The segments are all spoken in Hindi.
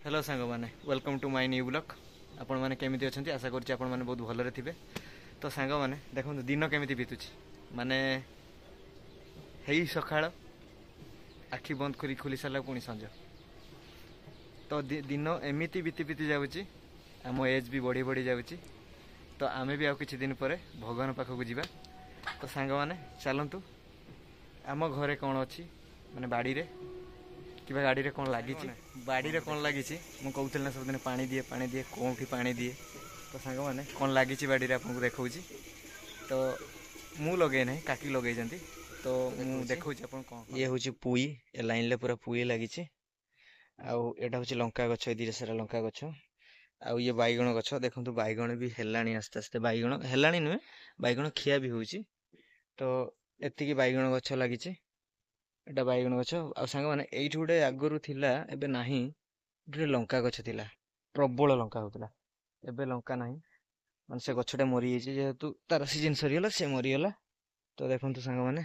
हेलो सांग मैंने welcome to my new blog. आपण मैंने केमी अच्छा आशा करुँच आपण मैंने बहुत भलरे थे। तो सांग मैंने देखो दिन केमी बीतुची माने हेई सकाळ आखि बंद करी खोली सारा पुणी संज। तो दिन एमती बीती बीती जाऊँगी आम एज भी बढ़ी बढ़ी जाऊँगी। तो आमे भी आउ किछि दिन पर भगवान पाखक जावा। तो सांग मैंने चलतु आम घरे कौन अच्छी माने बाड़ी रे कि गाड़ी रे कौन लगी बाड़ी रे कौन लगी मुझे कहूल ना सब पानी दिए कौटी पानी दिए। तो सांग मैंने कौन लगी बाड़ी रे आपको देखा। तो मु लगे ना काकी लगे तो मुझे देखा कौन ये हूँ पुई ए लाइन ले पूरा पुई लगी। आउटा हूँ लंका गछ धीरे सारा लंका गछ आउ ये बैगण गछ देखो बैगण भी है आस्ते आस्ते बैगण है नुहे बैगण खिया भी होची। तो एतिकी बैगण गछ लगी एटा बैगण गछ आ सांग माने एइठ गोटे आगरू थिला एबे नाही गोटे लंका गछ थिला प्रबल लंका होतला एबे लंका नाही माने से गछटा मरी जाइए जेहेतु तार सीजन सरीगला से मरीगला। तो देखंतु सांग माने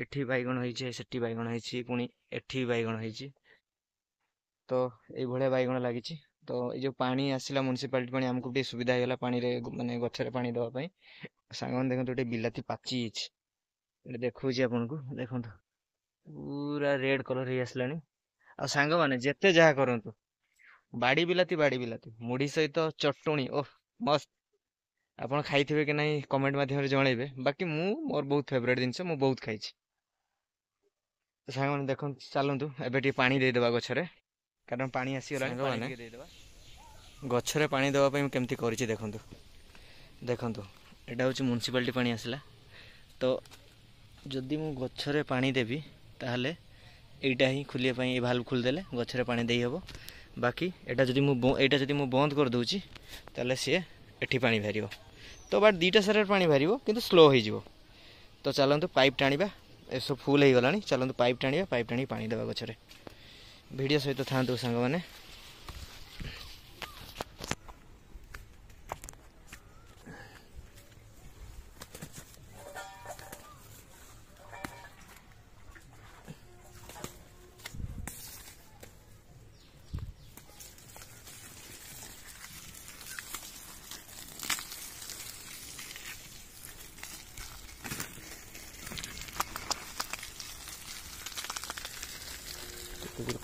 एठी बैगण होइछे सेठी बैगण होइछे पुणी एठी बैगण होइछे। तो एई भळे बैगण लागिछि। तो ए जो पानी आसिला म्युनिसिपालिटी पानी हमकु भी सुविधा हेला पानी रे माने गछरे पानी दवा पई। सांग माने देखंतु एटे बिलाती पाची छि एटे देखौछि आपनकु देखंतु पूरा रेड कलर ही आसलानी। आ सांग माने जेते जहा करंतु बाड़ी बिलाती मुढ़ी सहित चटणी ओह मस्त। आपन खाइथिबे कि नहीं कमेंट माध्यम रे जणैबे। बाकी मु मोर बहुत फेवरेट जिंस मु बहुत खाइछि। तो सांग माने देखन चलंतु एबे टी पानी दे देबा गछरे कारण पानी आसी गलानी पानी के दे देबा। गछरे पानी देबा पई केमती करिछि देखंतु देखंतु एटा होछि म्युनिसिपालिटी पानी आसिला। तो जदि मु गछरे पानी देबी ताहले एटा ही खुलिया पाई भाल्व खोल देले गछरे पानी देई हबो। बाकी एटा जदि मु बंद कर दोउची ताहले से एठी पानी भारियो। तो बाट दीटा सारे पानी भारियो किंतु स्लो हो जिवो। तो चलंतु पाइप टाणीबा ए सब फुल हे गलानी चलंतु पाइप टाणीबा पाइप टाणी पानी देबा गछरे। वीडियो सहित थांतु संग माने।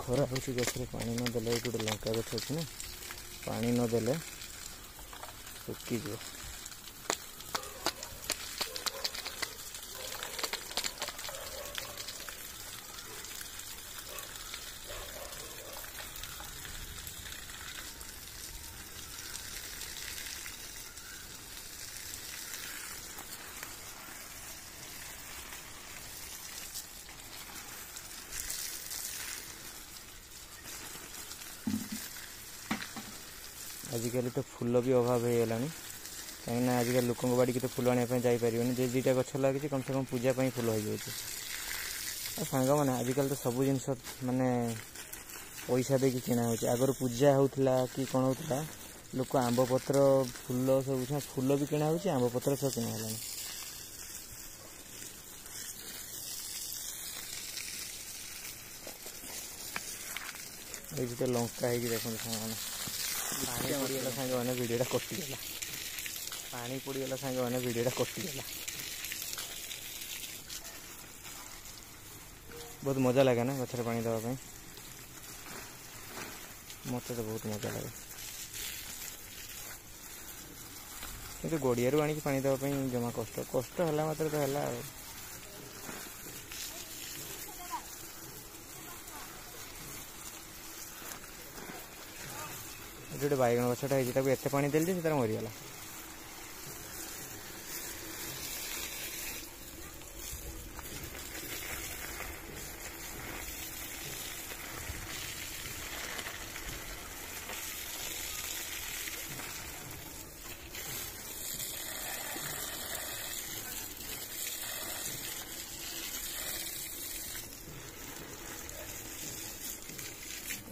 खरा हो गछरे पानी न देले गोटे लंका गछ अच्छी ना पानी न देले सुखी जो। आजिकल तो फूल भी अभाव हो गलानी कहीं आजिकल लोक बाड़ी के फूल आने जापर जे दुईटा गछ लगी कम से कम पूजा फूल हो जाए। सांग मैंने आजिकल तो सब जिन माने पैसा दे किना हो आगर पूजा होता कि कौन होता लोक आंब पत्र फूल सब फूल भी किना हो आंब पत्र सब किना है। ये लंका है देखो सांग पानी पड़गला सांग मैंने भिडटा कटिगला पानी पड़गला सांग मैंने भिडटा कटिगला। बहुत मजा लगे ना गछरे पानी देवाई मत तो बहुत मजा लगे कि गड़िया आनी पानी देवाई जमा कष्ट कष्ट है मात्र तो है। गोटे बैगण गछटा है एत पानी देली से मरीगला।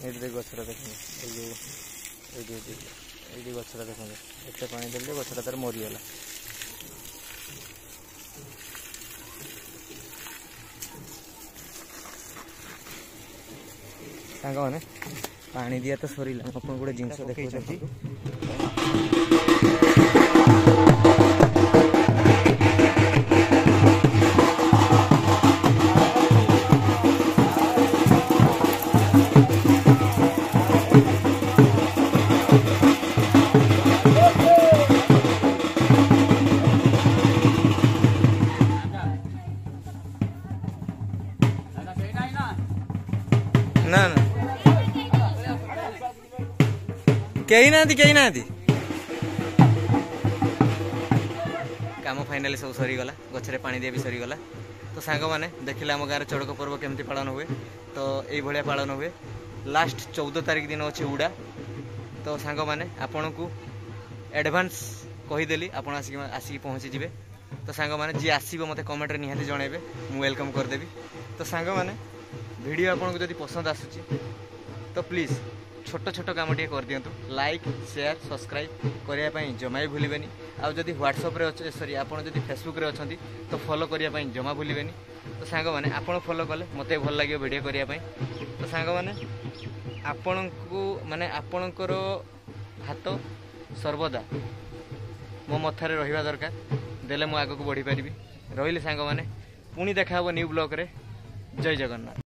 ये गछटा देखो ये गछटा देखो एत पानी देले गछटा तार मरीगला। सांग मैंने पानी दिया तो सरीला आपन गोटे जिनस देखै ना ना कहीं ना काम फाइनाली सब सरीगला गचरे पानी दिया भी सरीगला। तो सांग मैंने देखिले आम गाँव चड़क पर्व केमती पालन हुए। तो ये पालन हुए लास्ट 14 तारिख दिन अच्छे उड़ा। तो सांग मैंने आपण को एडवांस कहीदेली आप आसिक पहुँची जाए। तो सांग मैंने जी आसो मत कमेंट में निहाती जनइबे मु वेलकम करदेवी। तो सांग मैंने वीडियो आपन को जदि पसंद आसुची तो प्लीज़ छोट छोट काम टे कर दिंतु लाइक शेयर सब्सक्राइब करने जमा ही भूलें। आउ जदि व्हाट्सएप रे सॉरी आपन जदि फेसबुक रे अछंती तो फॉलो करने जमा भूलें। तो सांग मैंने आपन फॉलो कले मत भल लगे वीडियो करने। तो सांग मैंने आपण को माने आपणकर हाथ सर्वदा मो मथारे रहिबा दरकार देले मु आगक बढ़ी पारिबी। रहिले सांग मैंने पुणी देखा न्यू ब्लॉग रे। जय जगन्नाथ।